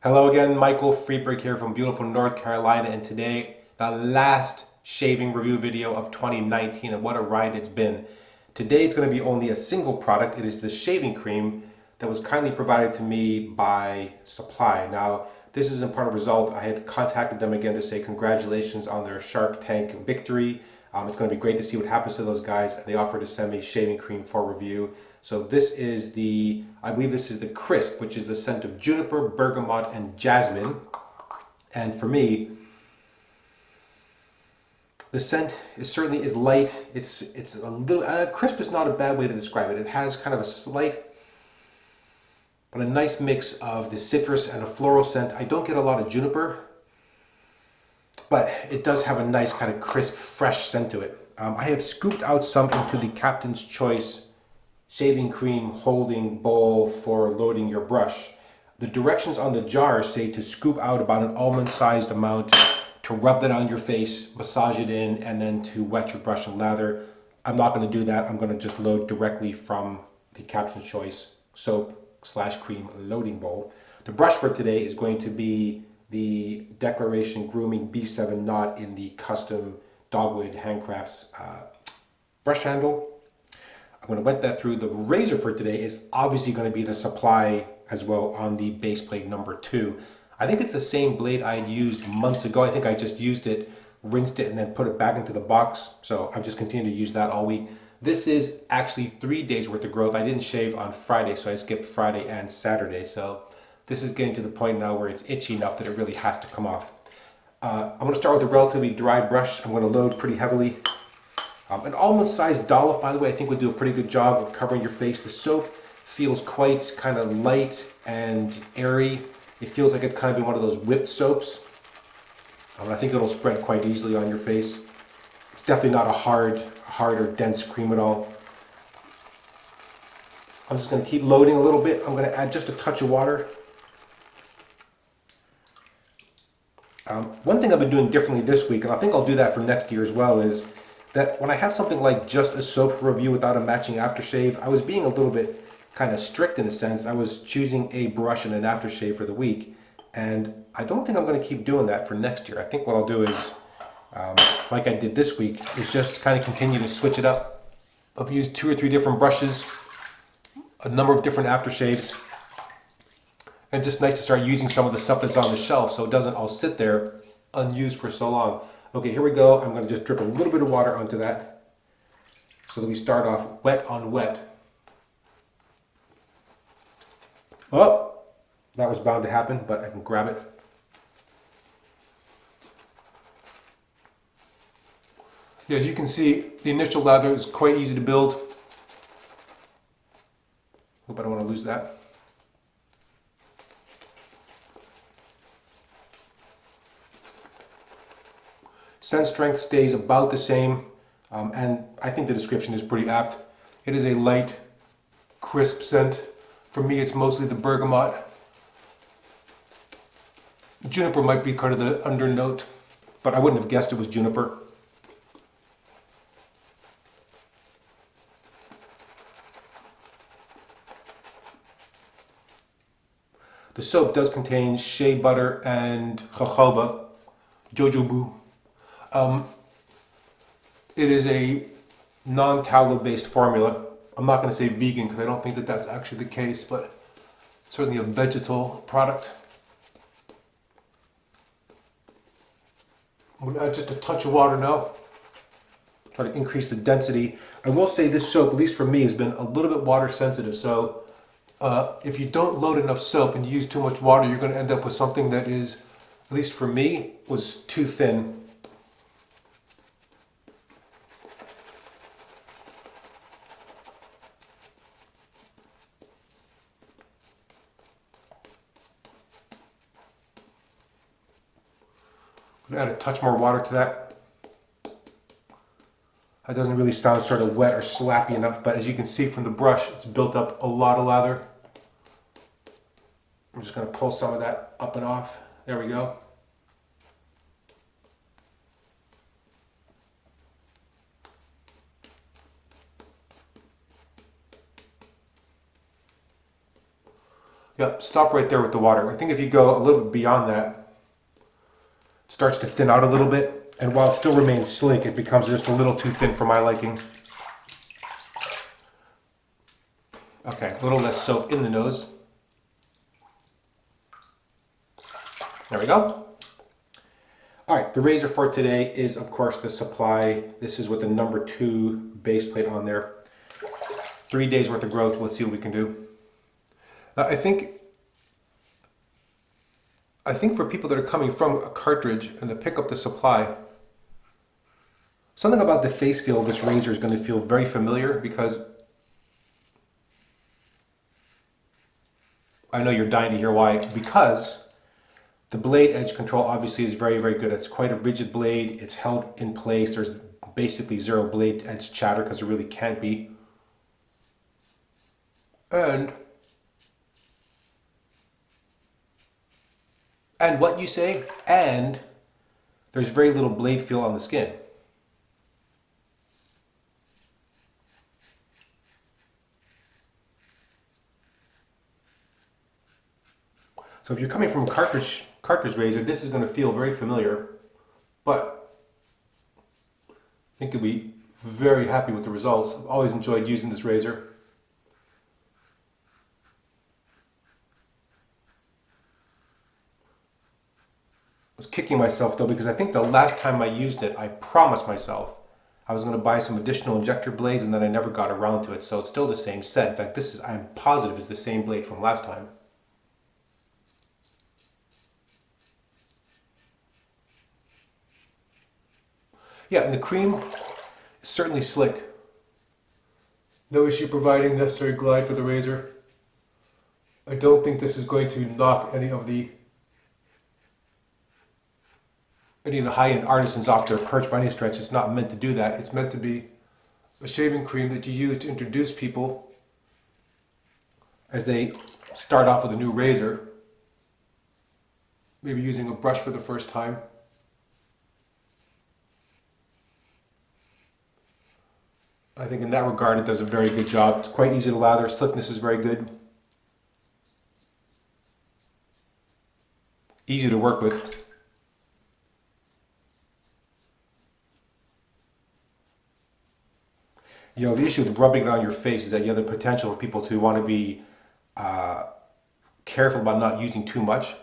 Hello again, Michael Friedberg here from beautiful North Carolina, and today the last shaving review video of 2019, and what a ride it's been. Today it's going to be only a single product. It is the shaving cream that was kindly provided to me by Supply. Now, this isn't part of result. I had contacted them again to say congratulations on their Shark Tank victory. It's going to be great to see what happens to those guys, and they offered to send me shaving cream for review. So this is I believe this is the Crisp, which is the scent of juniper, bergamot, and jasmine. And for me, the scent certainly is light. It's a little, crisp is not a bad way to describe it. It has kind of a slight, but a nice mix of the citrus and a floral scent. I don't get a lot of juniper, but it does have a nice kind of crisp, fresh scent to it. I have scooped out some into the Captain's Choice shaving cream holding bowl for loading your brush. The directions on the jar say to scoop out about an almond-sized amount, to rub that on your face, massage it in, and then to wet your brush and lather. I'm not going to do that. I'm going to just load directly from the Captain's Choice soap/cream loading bowl. The brush for today is going to be the Declaration Grooming B7 knot in the custom Dogwood Handcrafts brush handle. I'm going to wet that through. The razor for today is obviously going to be the Supply as well on the base blade number 2. I think it's the same blade I had used months ago. I think I just used it, rinsed it, and then put it back into the box. So I've just continued to use that all week. This is actually 3 days worth of growth. I didn't shave on Friday, so I skipped Friday and Saturday. So this is getting to the point now where it's itchy enough that it really has to come off. I'm going to start with a relatively dry brush. I'm going to load pretty heavily. An almond-sized dollop, by the way, I think would do a pretty good job of covering your face. The soap feels quite kind of light and airy. It feels like it's kind of been one of those whipped soaps. I think it'll spread quite easily on your face. It's definitely not a hard or dense cream at all. I'm just going to keep loading a little bit. I'm going to add just a touch of water. One thing I've been doing differently this week, and I think I'll do that for next year as well, is that when I have something like just a soap review without a matching aftershave, I was being a little bit kind of strict in a sense. I was choosing a brush and an aftershave for the week, and I don't think I'm going to keep doing that for next year. I think what I'll do is, like I did this week, is just kind of continue to switch it up. I've used 2 or 3 different brushes, a number of different aftershaves, and just nice to start using some of the stuff that's on the shelf so it doesn't all sit there unused for so long. Okay, here we go. I'm going to just drip a little bit of water onto that so that we start off wet on wet. Oh, that was bound to happen, but I can grab it. Yeah, as you can see, the initial lather is quite easy to build. Hope I don't want to lose that. Scent strength stays about the same, and I think the description is pretty apt. It is a light, crisp scent. For me, it's mostly the bergamot. Juniper might be kind of the undernote, but I wouldn't have guessed it was juniper. The soap does contain shea butter and jojoba, jojoba. It is a non-tallow based formula. I'm not going to say vegan because I don't think that that's actually the case, but certainly a vegetal product. I'm going to add just a touch of water now. Try to increase the density. I will say this soap, at least for me, has been a little bit water sensitive. So if you don't load enough soap and you use too much water, you're going to end up with something that is, at least for me, was too thin. Add a touch more water to that. That doesn't really sound sort of wet or slappy enough, but as you can see from the brush, it's built up a lot of lather. I'm just going to pull some of that up and off. There we go. Yep, stop right there with the water. I think if you go a little bit beyond that, it starts to thin out a little bit. And while it still remains sleek, it becomes just a little too thin for my liking. Okay, a little less soap in the nose. There we go. All right, the razor for today is, of course, the Supply. This is with the number 2 base plate on there. 3 days worth of growth. Let's see what we can do. I think for people that are coming from a cartridge and to pick up the Supply, something about the face feel of this razor is going to feel very familiar, because I know you're dying to hear why. Because the blade edge control obviously is very, very good. It's quite a rigid blade. It's held in place. There's basically zero blade edge chatter because there really can't be. And what you say? And there's very little blade feel on the skin. So if you're coming from a cartridge razor, this is going to feel very familiar, but I think you'll be very happy with the results. I've always enjoyed using this razor. I was kicking myself though, because I think the last time I used it, I promised myself I was going to buy some additional injector blades, and then I never got around to it. So it's still the same set. In fact, this is, I'm positive, is the same blade from last time. Yeah, and the cream is certainly slick. No issue providing necessary glide for the razor. I don't think this is going to knock any of the high-end artisans off their perch by any stretch. It's not meant to do that. It's meant to be a shaving cream that you use to introduce people as they start off with a new razor, maybe using a brush for the first time. I think in that regard it does a very good job. It's quite easy to lather. Slickness is very good. Easy to work with. You know, the issue with rubbing it on your face is that you have the potential for people to want to be careful about not using too much.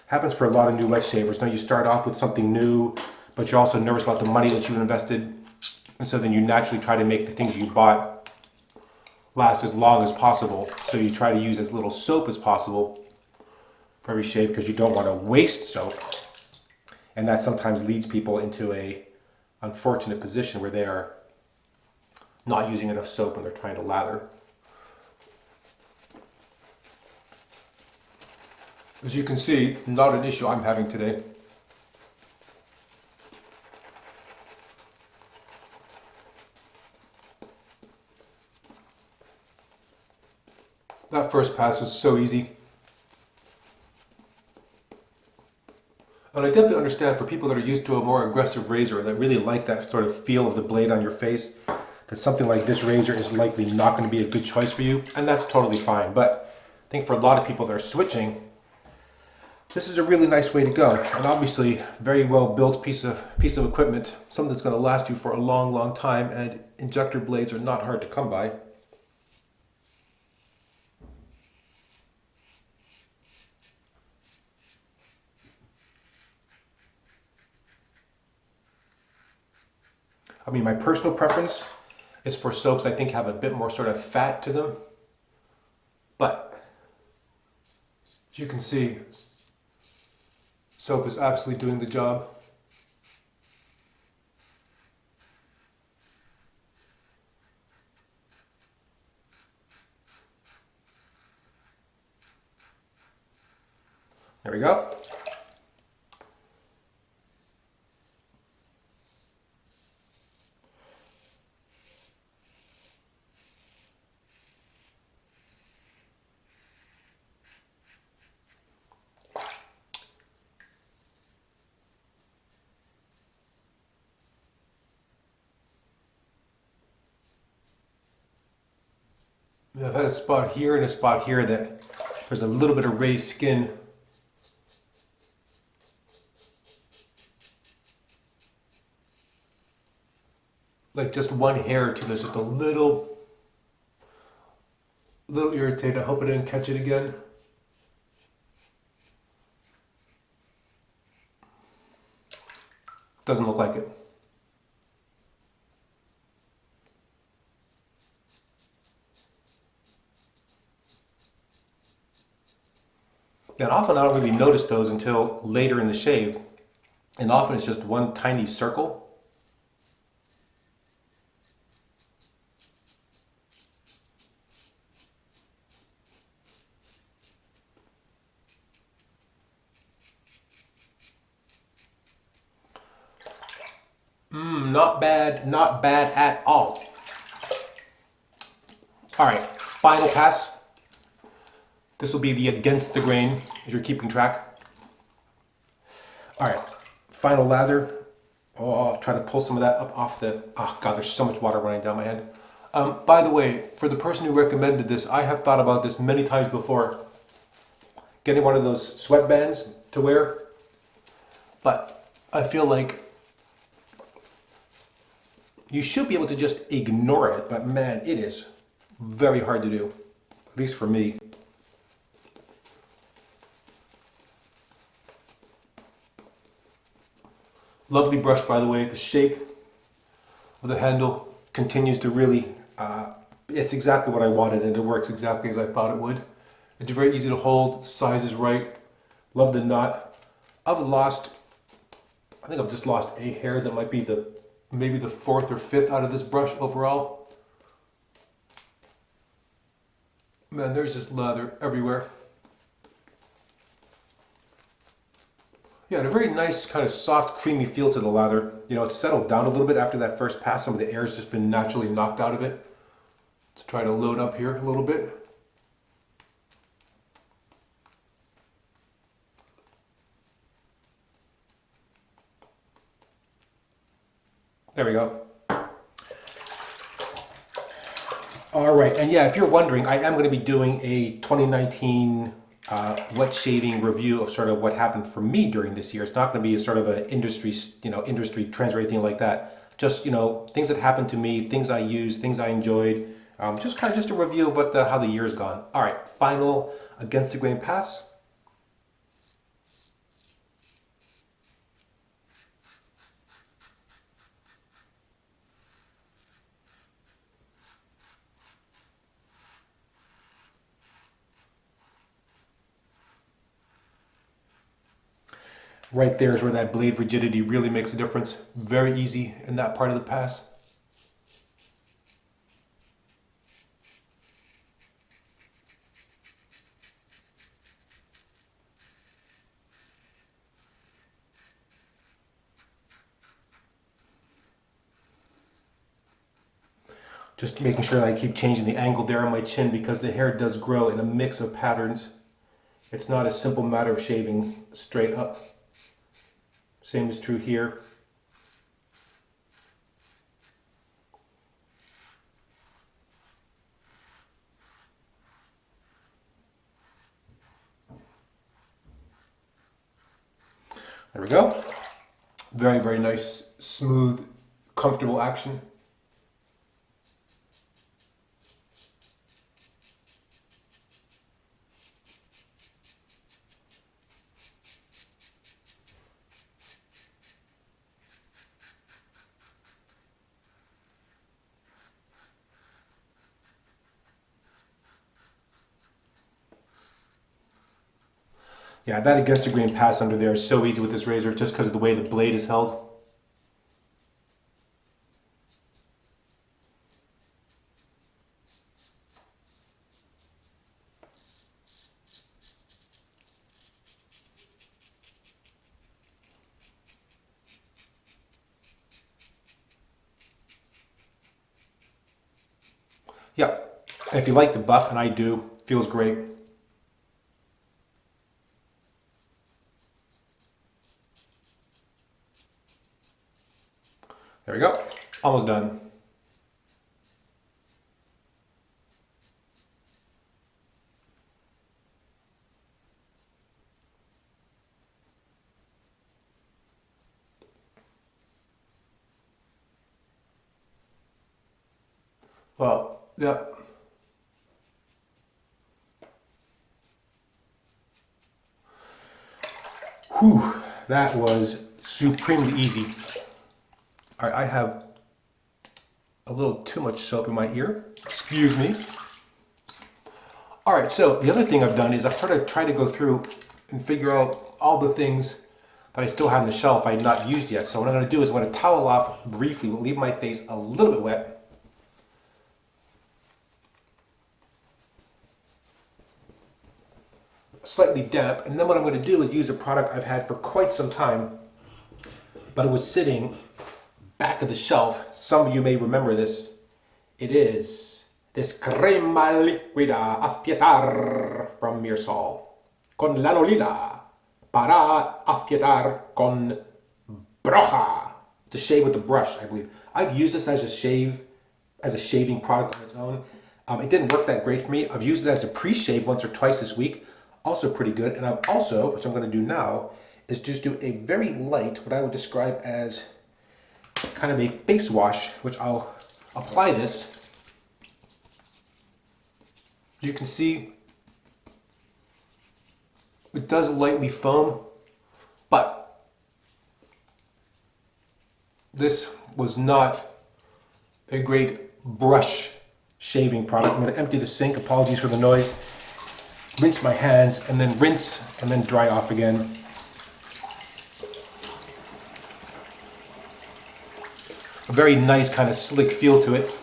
Happens for a lot of new wet shavers. Now you start off with something new, but you're also nervous about the money that you invested, and so then you naturally try to make the things you bought last as long as possible. So you try to use as little soap as possible for every shave, because you don't want to waste soap, and that sometimes leads people into a unfortunate position where they are not using enough soap when they're trying to lather. As you can see, not an issue I'm having today. That first pass was so easy. And I definitely understand for people that are used to a more aggressive razor, that really like that sort of feel of the blade on your face, that something like this razor is likely not going to be a good choice for you, and that's totally fine. But I think for a lot of people that are switching, this is a really nice way to go, and obviously very well built piece of equipment, something that's going to last you for a long, long time, and injector blades are not hard to come by. I mean, my personal preference is for soaps I think have a bit more sort of fat to them, but as you can see, soap is absolutely doing the job. There we go. I've had a spot here and a spot here that there's a little bit of raised skin. Like just one hair or two, there's just a little irritated. I hope I didn't catch it again. Doesn't look like it. And often I don't really notice those until later in the shave. And often it's just one tiny circle. Not bad, not bad at all. All right, final pass. This will be the against the grain, if you're keeping track. All right, final lather. Oh, I'll try to pull some of that up off the, oh God, there's so much water running down my head. By the way, for the person who recommended this, I have thought about this many times before. Getting one of those sweatbands to wear. But I feel like you should be able to just ignore it, but man, it is very hard to do, at least for me. Lovely brush, by the way. The shape of the handle continues to really, it's exactly what I wanted, and it works exactly as I thought it would. It's very easy to hold, size is right, love the knot. I think I've just lost a hair that might be maybe the fourth or fifth out of this brush overall. Man, there's just lather everywhere. Yeah, and a very nice kind of soft, creamy feel to the lather. You know, it's settled down a little bit after that first pass. Some of the air's just been naturally knocked out of it. Let's try to load up here a little bit. There we go. All right, and yeah, if you're wondering, I am going to be doing a 2019 wet shaving review of sort of what happened for me during this year. It's not going to be a sort of an industry trends or anything like that. Just, things that happened to me, things I used, things I enjoyed. Just kind of just a review of how the year's gone. All right, final against the grain pass. Right there is where that blade rigidity really makes a difference. Very easy in that part of the pass. Just making sure that I keep changing the angle there on my chin because the hair does grow in a mix of patterns. It's not a simple matter of shaving straight up. Same is true here. There we go. Very, very nice, smooth, comfortable action. Yeah, that against the grain pass under there is so easy with this razor just because of the way the blade is held. Yeah, and if you like the buff, and I do, feels great. There we go, almost done. Well, yeah. Whew, that was supremely easy. All right, I have a little too much soap in my ear. Excuse me. All right, so the other thing I've done is I've tried to go through and figure out all the things that I still have on the shelf I had not used yet. So what I'm going to do is I'm going to towel off briefly, leave my face a little bit wet. Slightly damp, and then what I'm going to do is use a product I've had for quite some time, but it was sitting back of the shelf. Some of you may remember this. It is this crema liquida affiatar from Myrsol con lanolina para affiatar con brocha, to shave with the brush, I believe. I've used this as a shaving product on its own. It didn't work that great for me. I've used it as a pre-shave once or twice this week. Also pretty good. And I've also, which I'm going to do now, is just do a very light, what I would describe as kind of a face wash, which I'll apply this. You can see it does lightly foam, but this was not a great brush shaving product. I'm going to empty the sink. Apologies for the noise. Rinse my hands, and then rinse, and then dry off again. A very nice kind of slick feel to it.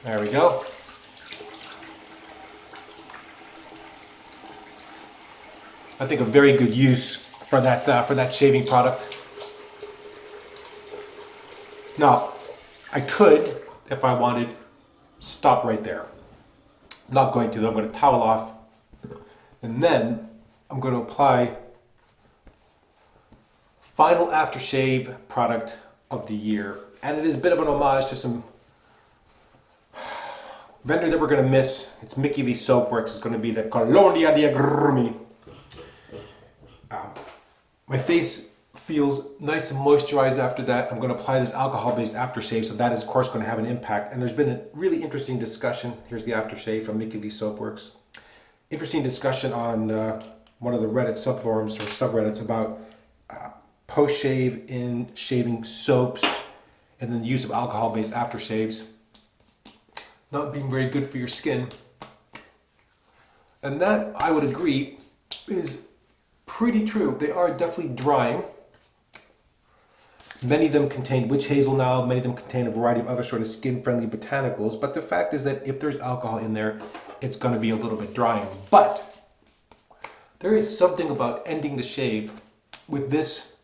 There we go. I think a very good use for that shaving product. Now, I could, if I wanted, stop right there. I'm not going to, though. I'm going to towel off, and then I'm going to apply final aftershave product of the year. And it is a bit of an homage to some vendor that we're going to miss. It's Lee Soapworks. It's going to be the Colonia di Agrumi. My face feels nice and moisturized after that. I'm going to apply this alcohol-based aftershave, so that is of course going to have an impact. And there's been a really interesting discussion. Here's the aftershave from Lee Soapworks. Interesting discussion on one of the Reddit subforums or subreddits about post-shave in shaving soaps and then the use of alcohol-based aftershaves not being very good for your skin. And that, I would agree, is pretty true. They are definitely drying. Many of them contain witch hazel now, many of them contain a variety of other sort of skin-friendly botanicals, but the fact is that if there's alcohol in there, it's going to be a little bit drying. But there is something about ending the shave with this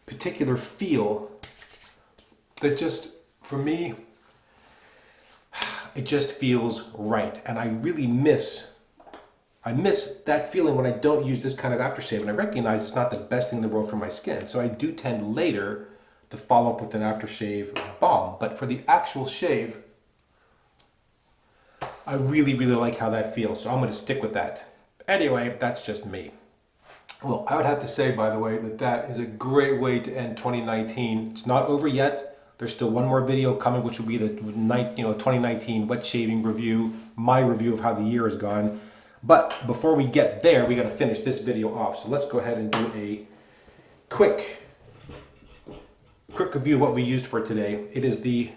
particular feel that just, for me, it just feels right. And I really miss that feeling when I don't use this kind of aftershave, and I recognize it's not the best thing in the world for my skin. So I do tend later to follow up with an aftershave balm. But for the actual shave, I really, really like how that feels. So I'm going to stick with that. Anyway, that's just me. Well, I would have to say, by the way, that that is a great way to end 2019. It's not over yet. There's still one more video coming, which will be the 2019 wet shaving review, my review of how the year has gone. But before we get there, we got to finish this video off. So let's go ahead and do a quick review of what we used for today. It is the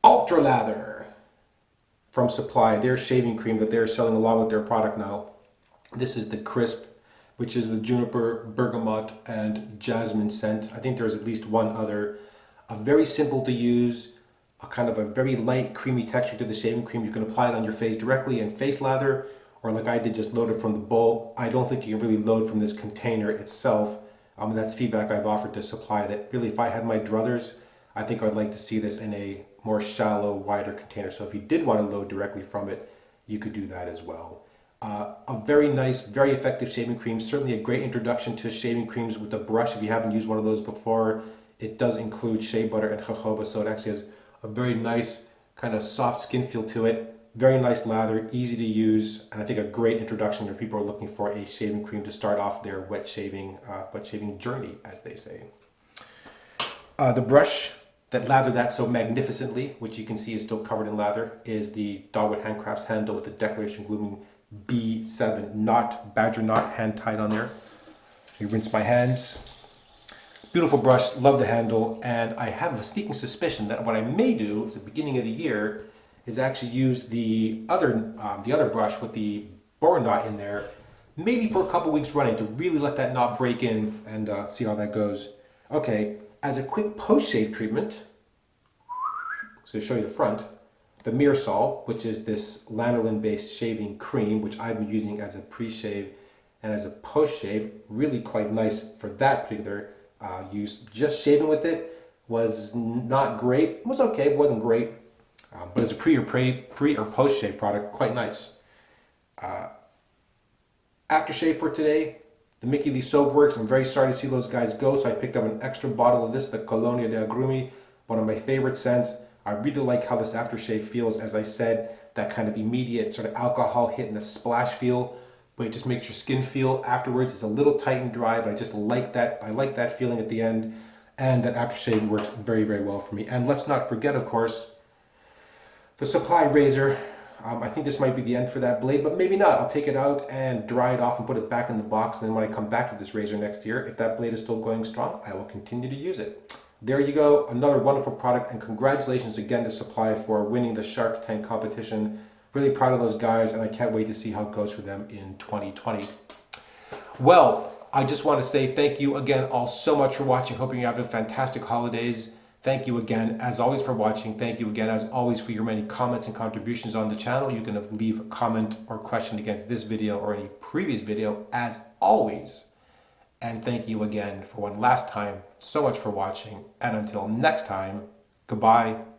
Ultra Lather from Supply, their shaving cream that they're selling along with their product now. This is the Crisp, which is the juniper, bergamot, and jasmine scent. I think there's at least one other. A very simple to use, a kind of a very light, creamy texture to the shaving cream. You can apply it on your face directly in face lather, or like I did, just load it from the bowl. I don't think you can really load from this container itself. That's feedback I've offered to Supply, that really if I had my druthers, I think I'd like to see this in a more shallow, wider container. So if you did want to load directly from it, you could do that as well. A very nice, very effective shaving cream. Certainly a great introduction to shaving creams with a brush if you haven't used one of those before. It does include shea butter and jojoba, so it actually has a very nice kind of soft skin feel to it. Very nice lather, easy to use, and I think a great introduction if people are looking for a shaving cream to start off their wet shaving journey, as they say. The brush that lather that so magnificently, which you can see is still covered in lather, is the Dogwood Handcrafts handle with the Declaration Grooming B7 knot, badger knot, hand tied on there. I rinse my hands. Beautiful brush, love the handle, and I have a sneaking suspicion that what I may do is at the beginning of the year is actually use the other brush with the borer knot in there, maybe for a couple weeks running to really let that knot break in and see how that goes. Okay, as a quick post-shave treatment, so to show you the front, the Myrsol, which is this lanolin-based shaving cream, which I've been using as a pre-shave and as a post-shave, really quite nice for that particular use. Just shaving with it was not great. It was okay, it wasn't great. But as a pre or post-shave product, quite nice. Aftershave for today, the Lee Soapworks. I'm very sorry to see those guys go, so I picked up an extra bottle of this, the Colonia di Agrumi, one of my favorite scents. I really like how this aftershave feels. As I said, that kind of immediate sort of alcohol hit and the splash feel, but it just makes your skin feel afterwards. It's a little tight and dry, but I just like that. I like that feeling at the end, and that aftershave works very, very well for me. And let's not forget, of course, the Supply razor. I think this might be the end for that blade, but maybe not. I'll take it out and dry it off and put it back in the box, and then when I come back to this razor next year, if that blade is still going strong, I will continue to use it. There you go, another wonderful product, and congratulations again to Supply for winning the Shark Tank competition. Really proud of those guys, and I can't wait to see how it goes for them in 2020. Well, I just want to say thank you again all so much for watching. Hoping you're having fantastic holidays. Thank you again, as always, for watching. Thank you again, as always, for your many comments and contributions on the channel. You can leave a comment or question against this video or any previous video, as always. And thank you again for one last time so much for watching. And until next time, goodbye.